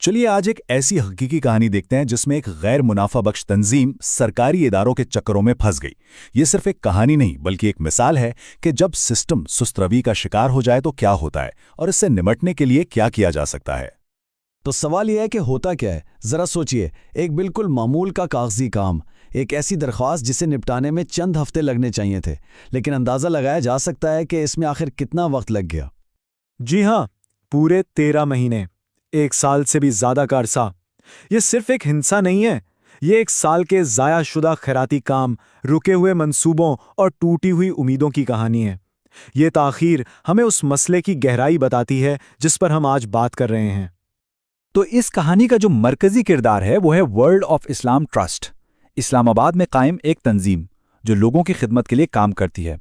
चलिए आज एक ऐसी हकीकी कहानी देखते हैं जिसमें एक गैर मुनाफा बख्श तंजीम सरकारी इदारों के चक्करों में फंस गई। ये सिर्फ एक कहानी नहीं बल्कि एक मिसाल है कि जब सिस्टम सुस्त रवि का शिकार हो जाए तो क्या होता है और इससे निपटने के लिए क्या किया जा सकता है। तो सवाल यह है कि होता क्या है। जरा सोचिए, एक बिल्कुल मामूल का कागजी काम, एक ऐसी दरख्वास्त जिसे निपटाने में चंद हफ्ते लगने चाहिए थे, लेकिन अंदाज़ा लगाया जा सकता है कि इसमें आखिर कितना वक्त लग गया। जी हाँ, पूरे 13 महीने, 1 साल से भी ज्यादा का अरसा। ये सिर्फ एक हिंसा नहीं है, ये 1 साल के ज़ाया-शुदा खैराती काम, रुके हुए मंसूबों और टूटी हुई उम्मीदों की कहानी है। ये ताख़ीर हमें उस मसले की गहराई बताती है जिस पर हम आज बात कर रहे हैं। तो इस कहानी का जो मरकजी किरदार है वो है world of Islam trust, Islamabad में कायम एक तंजीम जो लोगों की खिदमत के लिए काम करती है।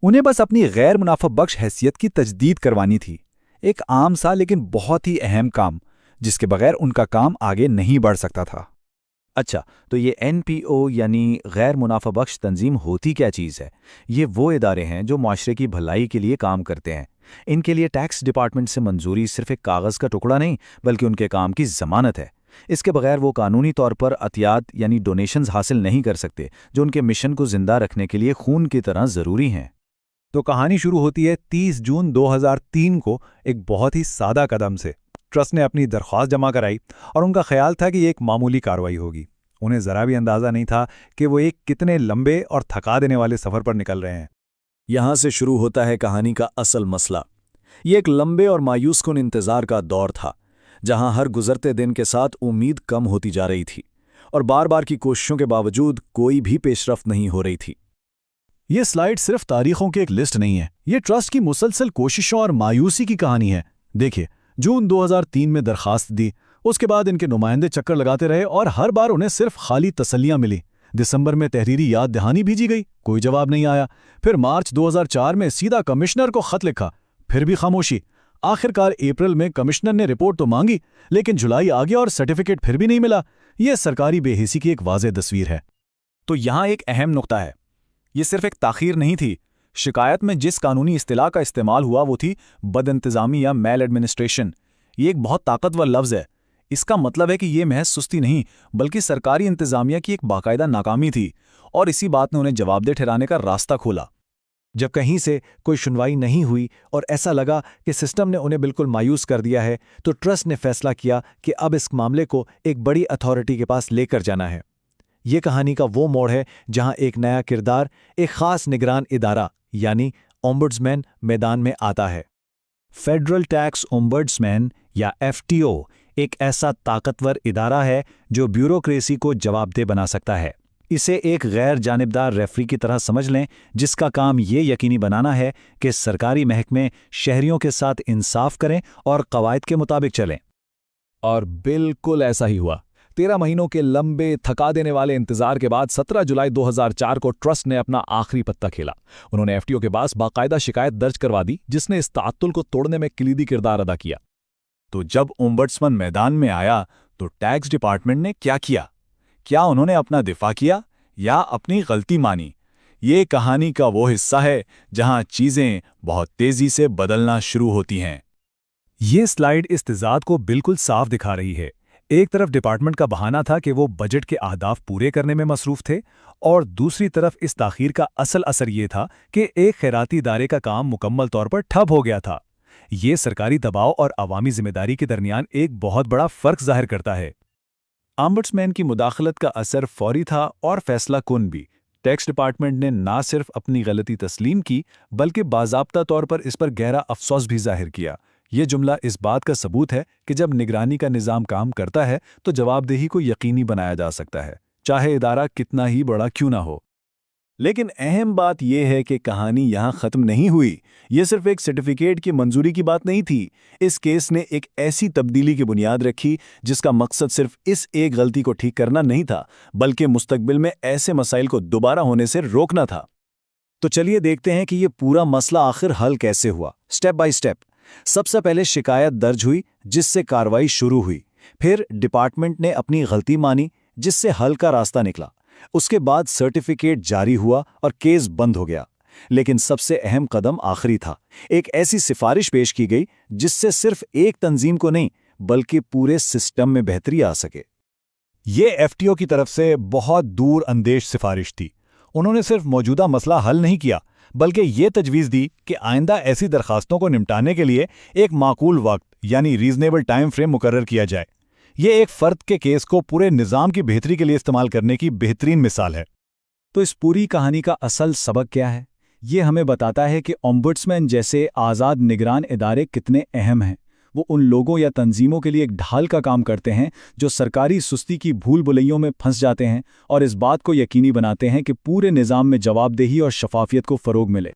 उन्हें बस अपनी गैर मुनाफा बख्श हैसियत की तजदीद करवानी थी, एक आम सा लेकिन बहुत ही अहम काम जिसके बगैर उनका काम आगे नहीं बढ़ सकता था। अच्छा, तो ये NPO यानी गैर मुनाफा बख्श तंजीम होती क्या चीज़ है? ये वो इदारे हैं जो माशरे की भलाई के लिए काम करते हैं। इनके लिए टैक्स डिपार्टमेंट से मंजूरी सिर्फ एक कागज़ का टुकड़ा नहीं बल्कि उनके काम की ज़मानत है। इसके बगैर वो कानूनी तौर पर अतियात यानी डोनेशंस हासिल नहीं कर सकते जो उनके मिशन को जिंदा रखने के लिए खून की तरह ज़रूरी हैं। तो कहानी शुरू होती है 30 जून 2003 को एक बहुत ही सादा कदम से। ट्रस्ट ने अपनी दरख्वास्त जमा कराई और उनका ख्याल था कि ये एक मामूली कार्रवाई होगी। उन्हें ज़रा भी अंदाज़ा नहीं था कि वो एक कितने लंबे और थका देने वाले सफ़र पर निकल रहे हैं। यहाँ से शुरू होता है कहानी का असल मसला। ये एक लंबे और मायूस कुन इंतज़ार का दौर था, जहाँ हर गुजरते दिन के साथ उम्मीद कम होती जा रही थी और बार बार की कोशिशों के बावजूद कोई भी पेशरफ्त नहीं हो रही थी। ये स्लाइड सिर्फ तारीखों की एक लिस्ट नहीं है, ये ट्रस्ट की मुसलसल कोशिशों और मायूसी की कहानी है। देखिए, जून 2003 में दरखास्त दी, उसके बाद इनके नुमाइंदे चक्कर लगाते रहे और हर बार उन्हें सिर्फ खाली तसल्लियां मिली। दिसंबर में तहरीरी याद दहानी भेजी गई, कोई जवाब नहीं आया। फिर मार्च 2004 में सीधा कमिश्नर को खत लिखा, फिर भी खामोशी। आखिरकार अप्रैल में कमिश्नर ने रिपोर्ट तो मांगी, लेकिन जुलाई आ गया और सर्टिफिकेट फिर भी नहीं मिला। यह सरकारी बेहिसी की एक वाज़ेह तस्वीर है। तो यहाँ एक अहम नुक्ता है, ये सिर्फ एक ताख़ीर नहीं थी। शिकायत में जिस कानूनी इस्तिलाह का इस्तेमाल हुआ वो थी बदइंतज़ामी या मैल एडमिनिस्ट्रेशन। ये एक बहुत ताकतवर लफ्ज़ है। इसका मतलब है कि ये महज सुस्ती नहीं बल्कि सरकारी इंतज़ामिया की एक बाकायदा नाकामी थी, और इसी बात ने उन्हें जवाबदेह ठहराने का रास्ता खोला। जब कहीं से कोई सुनवाई नहीं हुई और ऐसा लगा कि सिस्टम ने उन्हें बिल्कुल मायूस कर दिया है, तो ट्रस्ट ने फैसला किया कि अब इस मामले को एक बड़ी अथॉरिटी के पास लेकर जाना है। ये कहानी का वो मोड़ है जहां एक नया किरदार, एक खास निगरान इदारा यानी ओम्बुड्समैन मैदान में आता है। फेडरल टैक्स ओम्बुड्समैन या FTO एक ऐसा ताकतवर इदारा है जो ब्यूरोक्रेसी को जवाबदेह बना सकता है। इसे एक गैर जानिबदार रेफरी की तरह समझ लें, जिसका काम ये यकीनी बनाना है कि सरकारी महकमे शहरियों के साथ इंसाफ करें और कवायद के मुताबिक चलें। और बिल्कुल ऐसा ही हुआ। 13 महीनों के लंबे थका देने वाले इंतजार के बाद 17 जुलाई 2004 को ट्रस्ट ने अपना आखिरी पत्ता खेला। उन्होंने FTO के पास बाकायदा शिकायत दर्ज करवा दी, जिसने इस ताअत्तुल को तोड़ने में कलीदी किरदार अदा किया। तो जब ओम्बुड्समैन मैदान में आया तो टैक्स डिपार्टमेंट ने क्या किया? क्या उन्होंने अपना दिफा किया या अपनी गलती मानी? ये कहानी का वो हिस्सा है जहां चीजें बहुत तेजी से बदलना शुरू होती हैं। ये स्लाइड इस तज़ाद को बिल्कुल साफ दिखा रही है। एक तरफ डिपार्टमेंट का बहाना था कि वो बजट के अहदाफ पूरे करने में मसरूफ थे, और दूसरी तरफ इस ताख़ीर का असल असर ये था कि एक खैराती इदारे का काम मुकम्मल तौर पर ठप हो गया था। ये सरकारी दबाव और अवामी जिम्मेदारी के दरमियान एक बहुत बड़ा फ़र्क ज़ाहिर करता है। ओम्बुड्समैन की मुदाखलत का असर फौरी था और फैसला कुन भी। टैक्स डिपार्टमेंट ने ना सिर्फ अपनी गलती तस्लीम की बल्कि बाज़ाब्ता तौर पर इस पर गहरा अफसोस भी जाहिर किया। ये जुमला इस बात का सबूत है कि जब निगरानी का निज़ाम काम करता है तो जवाबदेही को यकीनी बनाया जा सकता है, चाहे इदारा कितना ही बड़ा क्यों ना हो। लेकिन अहम बात यह है कि कहानी यहाँ ख़त्म नहीं हुई। ये सिर्फ एक सर्टिफिकेट की मंजूरी की बात नहीं थी। इस केस ने एक ऐसी तब्दीली की बुनियाद रखी जिसका मकसद सिर्फ इस एक गलती को ठीक करना नहीं था, बल्कि मुस्तकबिल में ऐसे मसाइल को दोबारा होने से रोकना था। तो चलिए देखते हैं कि ये पूरा मसला आखिर हल कैसे हुआ, स्टेप बाय स्टेप। सबसे पहले शिकायत दर्ज हुई, जिससे कार्रवाई शुरू हुई। फिर डिपार्टमेंट ने अपनी गलती मानी, जिससे हल का रास्ता निकला। उसके बाद सर्टिफिकेट जारी हुआ और केस बंद हो गया। लेकिन सबसे अहम कदम आखिरी था। एक ऐसी सिफारिश पेश की गई जिससे सिर्फ एक तंजीम को नहीं बल्कि पूरे सिस्टम में बेहतरी आ सके। ये एफटीओ की तरफ से बहुत दूर अंदेश सिफारिश थी। उन्होंने सिर्फ मौजूदा मसला हल नहीं किया, बल्कि ये तजवीज़ दी कि आइंदा ऐसी दरखास्तों को निपटाने के लिए एक माकूल वक्त यानी रीजनेबल टाइम फ्रेम मुकर्रर किया जाए। ये एक फ़र्द के केस को पूरे निज़ाम की बेहतरी के लिए इस्तेमाल करने की बेहतरीन मिसाल है। तो इस पूरी कहानी का असल सबक क्या है? ये हमें बताता है कि ओम्बुड्समैन जैसे आज़ाद निगरान इदारे कितने अहम हैं। वो उन लोगों या तंजीमों के लिए एक ढाल का काम करते हैं जो सरकारी सुस्ती की भूल भुलैयों में फंस जाते हैं और इस बात को यकीनी बनाते हैं कि पूरे निज़ाम में जवाबदेही और शफाफियत को फ़रोग मिले।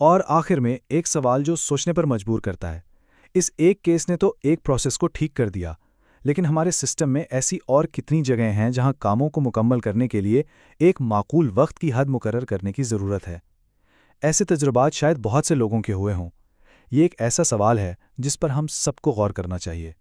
और आखिर में एक सवाल जो सोचने पर मजबूर करता है, इस एक केस ने तो एक प्रोसेस को ठीक कर दिया, लेकिन हमारे सिस्टम में ऐसी और कितनी जगह हैं जहां कामों को मुकम्मल करने के लिए एक माकूल वक्त की हद मुकर्रर करने की ज़रूरत है। ऐसे तजुर्बात शायद बहुत से लोगों के हुए हों। ये एक ऐसा सवाल है जिस पर हम सबको गौर करना चाहिए।